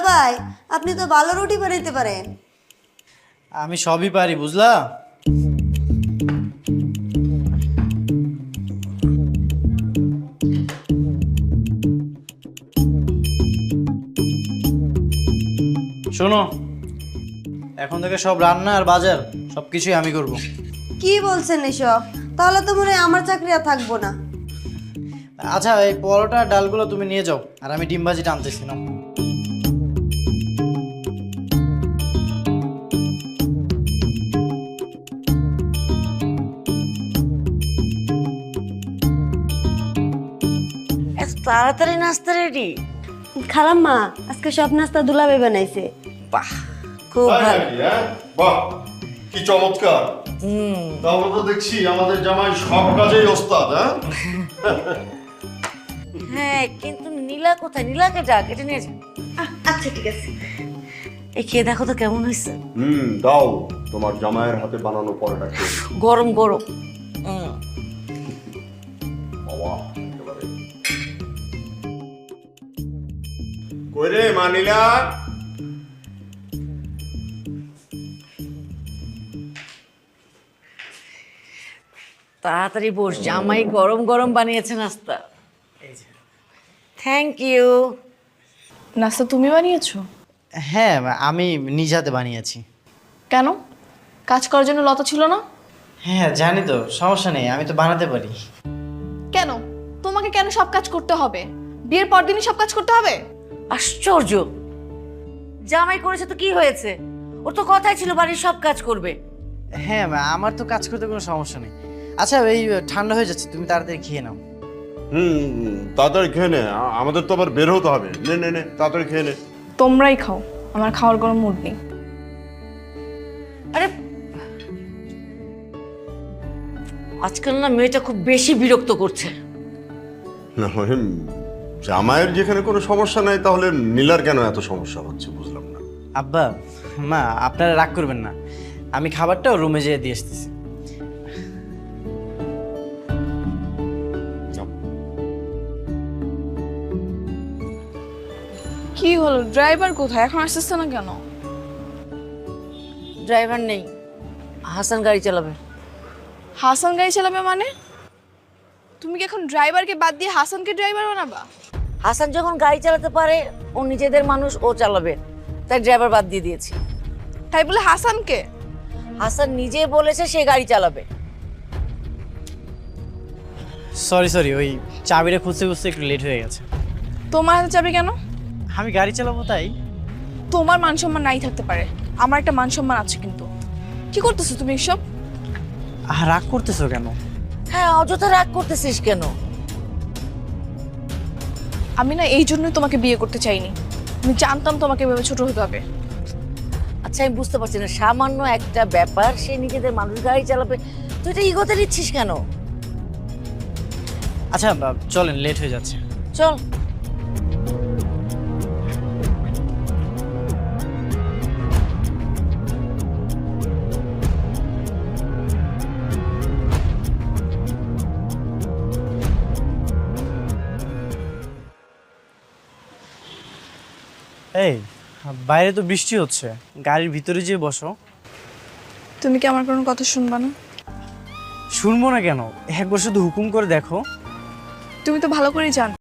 ভাই, আপনি তো ভালো রুটি বানাইতে পারেন। আমি সবই পারি, বুঝলা? শোনো, এখন থেকে সব রান্না আর বাজার সবকিছুই আমি করব। কি বলছেন এসব? তাহলে তো মনে হয় আমার চাকরি আর থাকবো না। আচ্ছা, এই পরোটা আর ডালগুলো তুমি নিয়ে যাও, আর আমি ডিম ভাজিটা আনতেছি না। এত তাড়াতাড়ি নাস্তা রেডি? খালাম্মা, আজকে সব নাস্তা দুলাবে বানাইছে। বাহ, খুব তাই ভালো। নাকি, হ্যাঁ? বাহ, কি চমৎকার। তাহলে তো দেখছি আমাদের জামাই সব কাজেই ওস্তাদ, হ্যাঁ? হ্যাঁ, কিন্তু নীলা কোথায়? নীলাকে ডাক, এটা নিয়ে যা। আচ্ছা ঠিক আছে। এই খেয়ে দেখো তো কেমন হয়েছে। দাও তোমার জামাইয়ের হাতে বানানো পরোটা খেয়ে। গরম গরম। বাবা, একেবারে। কই রে মানিলা? তাড়াতাড়ি বস, জামাই গরম গরম বানিয়েছে নাস্তা। Thank you. নাস্তা তুমি বানিয়েছো? হ্যাঁ, আমি নিজ হাতে বানিয়েছি। কেন? কাজ করার জন্য লতা ছিল না? হ্যাঁ জানি তো, সমস্যা নেই, আমি তো বানাতে পারি। কেন তোমাকে কেন সব কাজ করতে হবে? বিয়ের পর দিনই সব কাজ করতে হবে? আশ্চর্য, জামাই করেছে তো কি হয়েছে? ওর তো কথাই ছিল বাড়ির সব কাজ করবে। হ্যাঁ, আমার তো কাজ করতে কোনো সমস্যা নেই। আচ্ছা, এই ঠান্ডা হয়ে যাচ্ছে, তুমি তাড়াতাড়ি খেয়ে নাও। তাড়াতাড়ি খেয়ে নে, আমাদের তো আবার বের হতে হবে। নে নে নে, তাড়াতাড়ি খেয়ে নে। তোমরাই খাও, আমার খাওয়ার কোনো মুড নেই। আরে আজকাল না মেয়েটা খুব বেশি বিরক্ত করছে। না মানে জামাইয়ের যেখানে কোনো সমস্যা নাই, তাহলে নীলার কেন এত সমস্যা হচ্ছে বুঝলাম না। আব্বা, মা, আপনারা রাগ করবেন না, আমি খাবারটা রুমে যেয়ে দিয়ে আসতেছি। কি হলো, ড্রাইভার কোথায়? এখন আসতেছে না কেন? ড্রাইভার নেই, হাসান গাড়ি চালাবে। হাসান গাড়ি চালাবে মানে? তুমি কি এখন ড্রাইভারকে বাদ দিয়ে হাসানকে ড্রাইভার বানাবা? হাসান যখন গাড়ি চালাতে পারে, ও নিজেদের মানুষ, ও চালাবে, তাই ড্রাইভার বাদ দিয়ে দিয়েছি। তাই বলে হাসানকে? হাসান নিজে বলেছে সে গাড়ি চালাবে। সরি, ওই চাবিটা খুঁজতে খুঁজতে একটু লেট হয়ে গেছে। তোমার হাতে চাবি কেন? আমি গাড়ি চালাবো তাই। তোমার মান সম্মান নাই থাকতে পারে, আমার একটা মান সম্মান আছে। কিন্তু কি করতেছো তুমি এসব? রাগ করতেছো কেন? হ্যাঁ, অযথা রাগ করতেছিস কেন? আমি না এই জন্যই তোমাকে বিয়ে করতে চাইনি। আমি জানতাম তোমাকে এভাবে ছোট হতে হবে। আচ্ছা, আমি বুঝতে পারছি না, সামান্য একটা ব্যাপার, সে নিজেদের মানুষ গাড়ি চালাবে, তুই এটা ইগোতে নিচ্ছিস কেন? আচ্ছা চলেন, লেট হয়ে যাচ্ছে। চল। এই, বাইরে তো বৃষ্টি হচ্ছে, গাড়ির ভিতরে যেয়ে বসো। তুমি কি আমার কোনো কথা শুনবা না? শুনবো না কেন, একবার শুধু হুকুম করে দেখো। তুমি তো ভালো করেই জানো